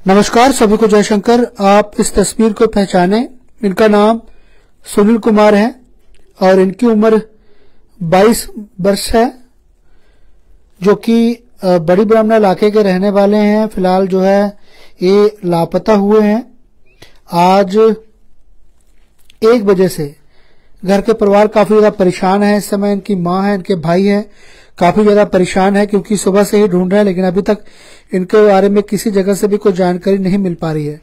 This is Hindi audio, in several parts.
नमस्कार, सभी को जयशंकर। आप इस तस्वीर को पहचाने, इनका नाम सुनील कुमार है और इनकी उम्र 22 वर्ष है, जो कि बड़ी ब्राह्मण इलाके के रहने वाले हैं। फिलहाल जो है ये लापता हुए हैं। आज 1 बजे से घर के परिवार काफी ज्यादा परेशान है। इस समय इनकी मां है, इनके भाई है, काफी ज्यादा परेशान है क्योंकि सुबह से ही ढूंढ रहे हैं, लेकिन अभी तक इनके बारे में किसी जगह से भी कोई जानकारी नहीं मिल पा रही है।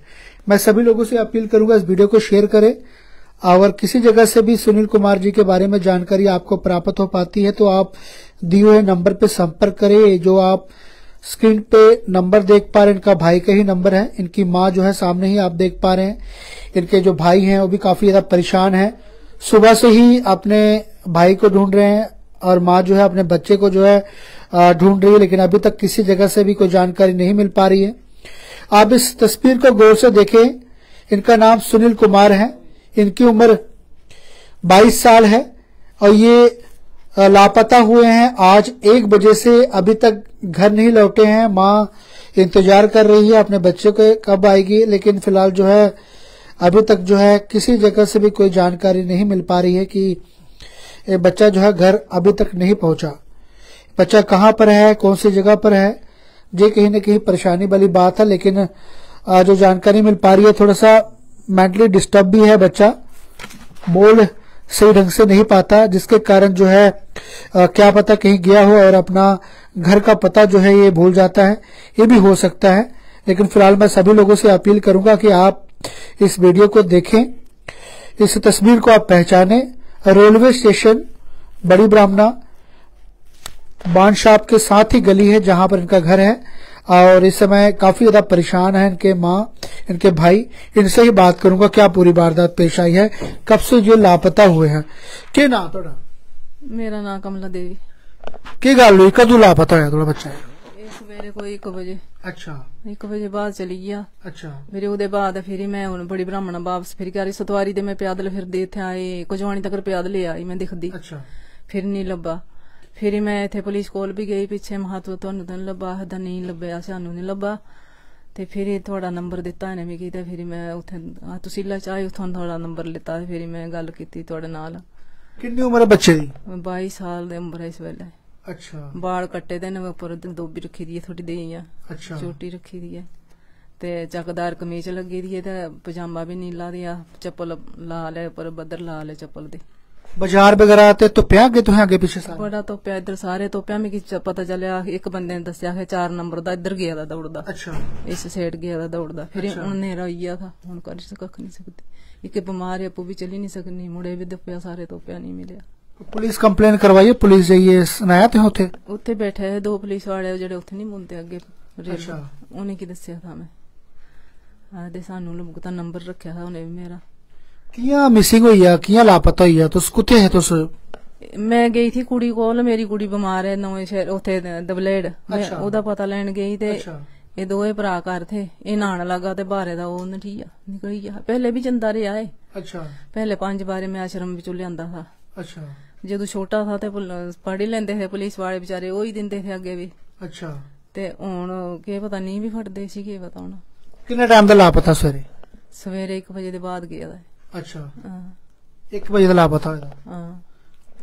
मैं सभी लोगों से अपील करूंगा, इस वीडियो को शेयर करें। और किसी जगह से भी सुनील कुमार जी के बारे में जानकारी आपको प्राप्त हो पाती है तो आप दिए हुए नंबर पे संपर्क करें। जो आप स्क्रीन पे नंबर देख पा रहे हैं, इनका भाई का ही नंबर है। इनकी माँ जो है सामने ही आप देख पा रहे हैं। इनके जो भाई हैं वो भी काफी ज्यादा परेशान है, सुबह से ही अपने भाई को ढूंढ रहे हैं और माँ जो है अपने बच्चे को जो है ढूंढ रही है, लेकिन अभी तक किसी जगह से भी कोई जानकारी नहीं मिल पा रही है। आप इस तस्वीर को गौर से देखें। इनका नाम सुनील कुमार है, इनकी उम्र 22 साल है और ये लापता हुए हैं। आज 1 बजे से अभी तक घर नहीं लौटे हैं। माँ इंतजार कर रही है अपने बच्चे को कब आएगी, लेकिन फिलहाल जो है अभी तक जो है किसी जगह से भी कोई जानकारी नहीं मिल पा रही है कि ये बच्चा जो है घर अभी तक नहीं पहुंचा। बच्चा कहाँ पर है, कौन सी जगह पर है, ये कहीं न कहीं परेशानी वाली बात है। लेकिन जो जानकारी मिल पा रही है, थोड़ा सा मेंटली डिस्टर्ब भी है बच्चा, बोल सही ढंग से नहीं पाता, जिसके कारण जो है क्या पता कहीं गया हो और अपना घर का पता जो है ये भूल जाता है, ये भी हो सकता है। लेकिन फिलहाल मैं सभी लोगों से अपील करूंगा कि आप इस वीडियो को देखें, इस तस्वीर को आप पहचाने। रेलवे स्टेशन बड़ी ब्राह्मणा बांध के साथ ही गली है जहां पर इनका घर है और इस समय काफी ज्यादा परेशान है इनके माँ, इनके भाई। इनसे ही बात करूंगा क्या पूरी वारदात पेश आई है, कब से ये लापता हुए हैं। क्या नाम थोड़ा? मेरा नाम कमला देवी। की गल हुई, कदू लापता होया थोड़ा बच्चा? सवेरे कोई 1 बजे। अच्छा, 1 बजे बाद चली गया। अच्छा, फिर ਉਹਦੇ ਬਾਅਦ फिर मैं हूं बड़ी ब्राह्मण वापस फिर गई सतवारी दे मैं पैदल फिरदे इत्थे आए कुजवानी तक पैदल आई मैं दिखदी। अच्छा, फिर नहीं लब्बा। फिर मैं इत्थे पुलिस कोल भी गई पिछे महात्व तुहानू तो लब्बा हदा नहीं लब्बा सानू नहीं लब्बा। ते फिर थोड़ा नंबर दिता इन्हें मिगी ते फिर मैं उत्थे तहसीला च आई, उत्थों थोड़ा नंबर लिता ते फिर मैं गल कीती तुहाडे नाल। कितनी उम्र है बच्चे दी? 22 साल दी उम्र है इस वेले। अच्छा, बाल कट्टे दे ने, उपर दोबी रखी दी है थोड़ी देई है। अच्छा, चोटी रखी दी है ते चकदार कमीज लगी दी है ते पजामा भी नीला दिया, चप्पल लाल है, उपर बदर लाल है चप्पल दी। बाजार वगैरह ते तुप्या अगे तुहें आगे पीछे सारे? बड़ा तोप्या, इधर सारे तोप्या। मिगी पता चलिया एक बंदे ने दस्या कि 4 नंबर दा इधर गया दा दौड़दा। अच्छा, इस साइड गया दा दौड़दा। फिर अच्छा। हुन नेरा होई गया था, हुन कर कख नहीं सकदी। एक बीमार है, अपू भी चली नहीं सकनी, मुड़े भी तोप्या, सारे तोप्या नहीं मिलिया। पुलिस कंप्लेन करवाइए, पुलिस जाइए सुनाया थे उथे? उत्थे बैठे है 2 पुलिस वाले जेडे उत्थे नहीं मुंदे अगे रेल। अच्छा। उन्हें की दस्या था मैं आदे सानू लगता नंबर रखा था उन्हें भी मेरा। किया मिसिंग हुई है, किया लापता हुई है? तुस कुत्थे है तुस? मैं गई थी कुड़ी कोल, मेरी कुड़ी बीमार है नवे शहर उथे दबलेड़। मैं अच्छा। ओदा पता लेन गई ते अच्छा, ये दोए भरा घर थे। ये नहान लगा ते बारे दा वो नठिया निकल गया। पहले भी जंदा रहा है, अच्छा, पहले 5 बारे मैं आश्रम बिचों लियांदा था। अच्छा, जदों छोटा था ते पढ़ ही लेंदे थे पुलिस वाले बेचारे, वो ही दिंदे थे अगे भी। अच्छा। ते हुण के पता नहीं भी फटदे सी, के पता हुण। किन्ने टाइम दा लापता सवेरे? सवेरे 1 बजे दे बाद गया दा। अच्छा, हां 1 बजे दा लापता होया? हां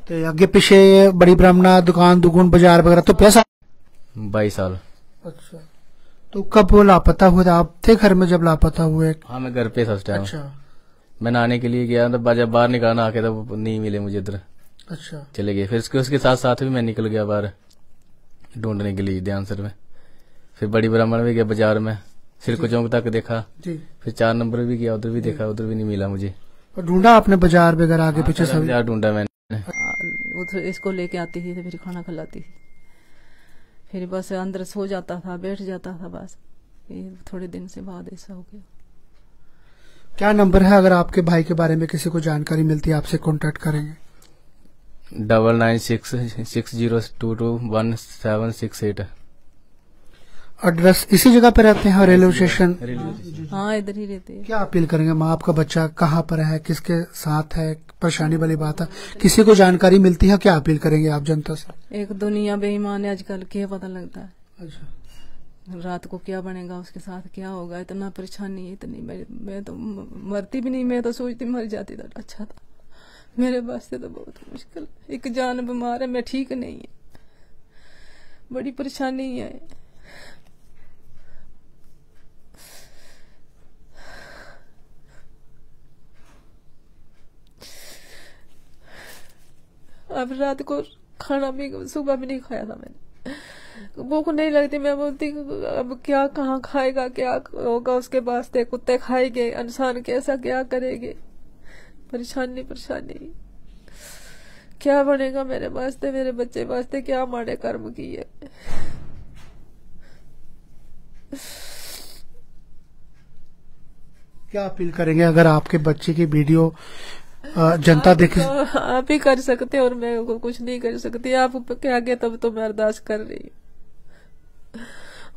ते अगे पीछे बड़ी ब्राह्मणा दुकान दुकान बाजार वगैरह तो पैसा? 22 साल। अच्छा, तो कब वो लापता हुए थे? आप थे घर में जब लापता हुए? हाँ, मैं घर पे था उस टाइम। अच्छा, मैं नहाने के लिए गया तो जब बाहर निकालना आके तो नहीं मिले मुझे इधर, अच्छा, चले गए। फिर उसके साथ साथ भी मैं निकल गया बाहर ढूंढने के लिए ध्यान सर में। फिर बड़ी ब्राह्मण भी गया बाजार में, सिरको चौक तक देखा जी। फिर 4 नंबर भी गया, उधर भी देखा, उधर भी नहीं मिला मुझे। और ढूंढा आपने बाजार वगैरह आगे पीछे सब? बाजार ढूंढा मैंने। उधर इसको लेके आती थी तो फिर खाना खिलाती थी, फिर बस अंदर सो जाता था, बैठ जाता था। बस ये थोड़े दिन से बाद ऐसा हो गया। क्या नंबर है, अगर आपके भाई के बारे में किसी को जानकारी मिलती है आपसे कांटेक्ट करेंगे? 996602211768। एड्रेस इसी जगह पे रहते हैं रेलवे स्टेशन? हाँ इधर ही रहते हैं। क्या अपील करेंगे? माँ आपका बच्चा कहाँ पर है, किसके साथ है? परेशानी वाली बात है, किसी को जानकारी मिलती है, क्या अपील करेंगे आप जनता से? एक दुनिया बेईमान है आजकल, क्या पता लगता है। अच्छा, रात को क्या बनेगा, उसके साथ क्या होगा, इतना परेशानी है इतनी। मैं तो मरती भी नहीं, मैं तो सोचती मर जाती तो अच्छा था। मेरे वास्ते तो बहुत मुश्किल, एक जान बीमार है, मैं ठीक नहीं है, बड़ी परेशानी है। अब रात को खाना भी सुबह भी नहीं खाया था मैंने, भूख नहीं लगती। मैं बोलती अब क्या कहाँ खाएगा, क्या होगा उसके वास्ते, कुत्ते खाएंगे, इंसान कैसा क्या करेंगे, परेशानी परेशानी। क्या बनेगा मेरे वास्ते, मेरे बच्चे वास्ते क्या माड़े कर्म किए। क्या अपील करेंगे अगर आपके बच्चे की वीडियो जनता देखे? आप ही कर सकते और मैं कुछ नहीं कर सकती। आप के आगे तब तो मैं अरदास कर रही हूँ।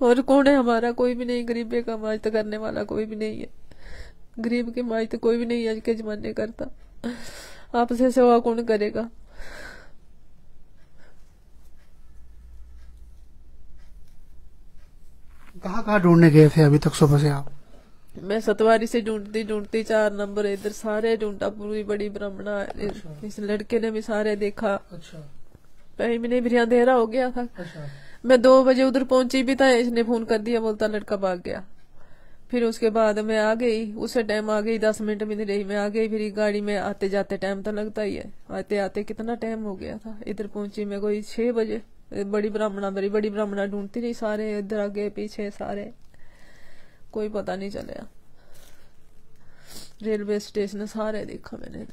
और कौन है हमारा, कोई भी नहीं। गरीबे का माजत करने वाला कोई भी नहीं है, गरीब की माजत कोई भी नहीं आज के जमाने करता। आपसे सेवा कौन करेगा। कहाँ ढूंढने गए थे अभी तक सुबह से आप? मैं सतवारी से ढूंढती ढूंढती 4 नंबर इधर सारे ढूंढा, पूरी बड़ी ब्राह्मणा। इस लड़के ने भी सारे देखा। अच्छा। मैंने भी अंधेरा हो गया था। अच्छा। मैं 2 बजे उधर पहुंची भी था, इसने फोन कर दिया, बोलता लड़का भाग गया। फिर उसके बाद मैं आ गई, उसे टाइम आ गई, 10 मिनट भी नहीं रही, मैं आ गई। फिर गाड़ी में आते जाते टाइम तो लगता ही है, आते आते कितना टाइम हो गया था। इधर पहुंची मैं कोई 6 बजे। बड़ी ब्राह्मणा ढूंढती रही, सारे इधर आगे पीछे सारे, कोई पता नहीं चला। रेलवे स्टेशन सारे देखा मैंने।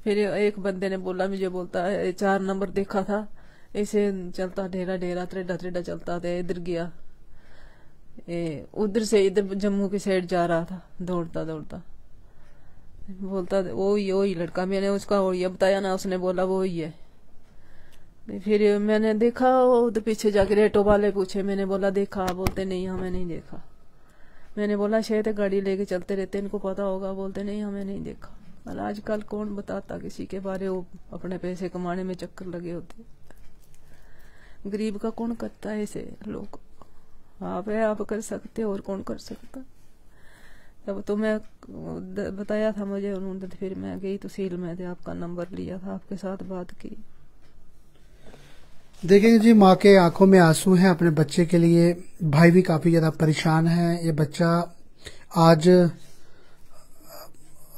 फिर एक बंदे ने बोला, मुझे बोलता है 4 नंबर देखा था, ऐसे चलता ढेरा ढेरा त्रेडा त्रेडा चलता था, इधर गया, उधर से इधर जम्मू की साइड जा रहा था, दौड़ता दौड़ता। बोलता वो ही लड़का, मैंने उसका वो ये बताया ना, उसने बोला वो ही है। फिर मैंने देखा, उधर पीछे जाके रेटो वाले पूछे, मैंने बोला देखा, बोलते नहीं हमें नहीं देखा। मैंने बोला शायद गाड़ी लेके चलते रहते, इनको पता होगा, बोलते नहीं हमें नहीं देखा। आजकल कौन बताता किसी के बारे, वो अपने पैसे कमाने में चक्कर लगे होते। गरीब का कौन करता है ऐसे लोग, आप है, आप कर सकते और कौन कर सकता। तब तो मैं बताया था मुझे उन्होंने, फिर मैं गई तहसील में थे, आपका नंबर लिया था, आपके साथ बात की। देखेंगे जी, माँ के आंखों में आंसू हैं अपने बच्चे के लिए। भाई भी काफी ज्यादा परेशान है। ये बच्चा आज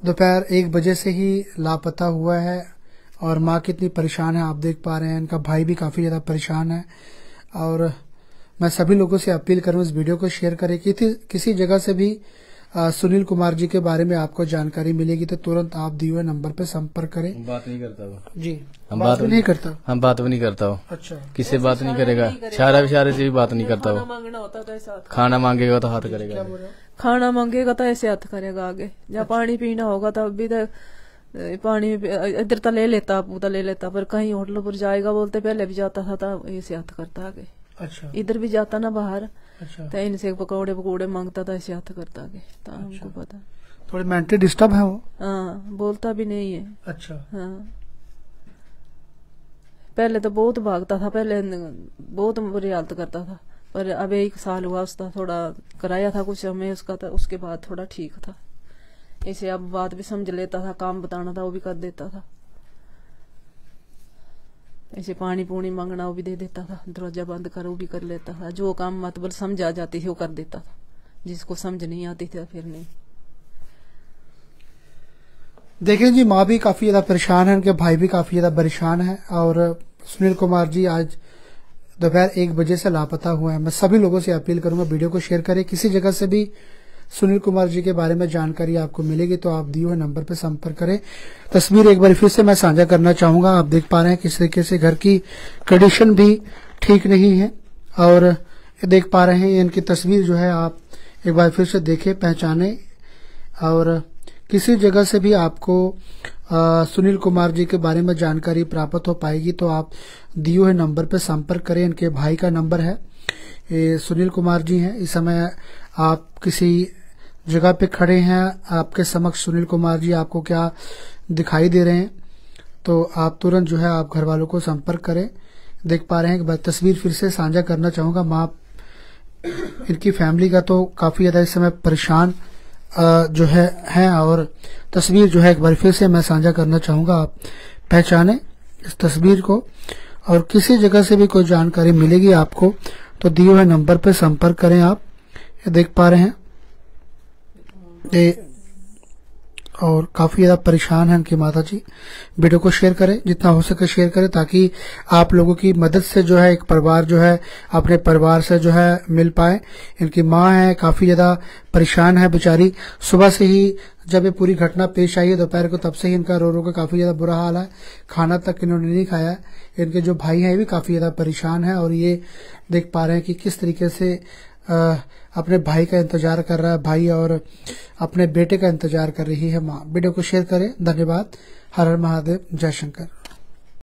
दोपहर 1 बजे से ही लापता हुआ है और माँ कितनी परेशान है आप देख पा रहे हैं। इनका भाई भी काफी ज्यादा परेशान है और मैं सभी लोगों से अपील करूं इस वीडियो को शेयर करें। किसी जगह से भी सुनील कुमार जी के बारे में आपको जानकारी मिलेगी तो तुरंत आप दिए हुए नंबर पे संपर्क करें। बात नहीं करता वो जी, हम बात भी नहीं करता। हम बात भी नहीं करता वो। अच्छा। किससे बात नहीं करेगा, इशारे से भी बात नहीं करता वो। मांगना होता तो ऐसा, खाना मांगेगा तो हाथ करेगा, खाना मांगेगा तो ऐसे हाथ करेगा आगे। या पानी पीना होगा तब भी तो पानी इधर तो ले लेता, आपू तो ले लेता, पर कहीं होटल पर जाएगा बोलते, पहले भी जाता था तो ऐसे हाथ करता आगे। अच्छा। इधर भी जाता ना बाहर, अच्छा। तो इनसे पकौड़े मांगता था, ऐसे हाथ करता आगे। तो हमको पता, थोड़ी मेंटली डिस्टर्ब है वो। हाँ, बोलता भी नहीं है। अच्छा। हाँ, पहले तो बहुत भागता था, पहले बहुत बुरी हालत करता था, पर अब 1 साल हुआ उसका, थोड़ा कराया था कुछ हमें उसका, तो उसके बाद थोड़ा ठीक था। ऐसे अब बात भी समझ लेता था, काम बताना था वो भी कर देता था, ऐसे पानी पूनी मांगना वो भी दे देता था, दरवाजा बंद कर वो भी कर लेता था। जो काम मतलब समझ आ जाती थी वो कर देता था, जिसको समझ नहीं आती थी फिर नहीं। देखें जी, माँ भी काफी ज्यादा परेशान है, उनके भाई भी काफी ज्यादा परेशान है और सुनील कुमार जी आज दोपहर 1 बजे से लापता हुआ है। मैं सभी लोगों से अपील करूंगा वीडियो को शेयर करें। किसी जगह से भी सुनील कुमार जी के बारे में जानकारी आपको मिलेगी तो आप दिए हुए नंबर पर संपर्क करें। तस्वीर एक बार फिर से मैं साझा करना चाहूंगा। आप देख पा रहे हैं किस तरीके से घर की कंडीशन भी ठीक नहीं है और देख पा रहे हैं इनकी तस्वीर जो है आप एक बार फिर से देखें, पहचाने। और किसी जगह से भी आपको सुनील कुमार जी के बारे में जानकारी प्राप्त हो पाएगी तो आप दिए हुए नंबर पर संपर्क करें। इनके भाई का नंबर है, ये सुनील कुमार जी हैं। इस समय आप किसी जगह पे खड़े हैं, आपके समक्ष सुनील कुमार जी आपको क्या दिखाई दे रहे हैं तो आप तुरंत जो है आप घर वालों को संपर्क करें। देख पा रहे हैं कि तस्वीर फिर से साझा करना चाहूंगा। माँ इनकी फैमिली का तो काफी ज्यादा इस समय परेशान जो है और तस्वीर जो है एक बार फिर से मैं साझा करना चाहूंगा। आप पहचाने इस तस्वीर को और किसी जगह से भी कोई जानकारी मिलेगी आपको तो दिए हुए नंबर पर संपर्क करें। आप ये देख पा रहे हैं ये और काफी ज्यादा परेशान है इनकी माता जी। वीडियो को शेयर करें, जितना हो सके शेयर करें, ताकि आप लोगों की मदद से जो है एक परिवार जो है अपने परिवार से जो है मिल पाए। इनकी माँ है, काफी ज्यादा परेशान है बेचारी। सुबह से ही जब ये पूरी घटना पेश आई है दोपहर को, तब से ही इनका रो रो के काफी ज्यादा बुरा हाल है। खाना तक इन्होंने नहीं खाया है। इनके जो भाई हैं ये भी काफी ज्यादा परेशान है और ये देख पा रहे हैं कि किस तरीके से अपने भाई का इंतजार कर रहा है भाई और अपने बेटे का इंतजार कर रही है माँ। वीडियो को शेयर करें। धन्यवाद। हर हर महादेव। जय शंकर।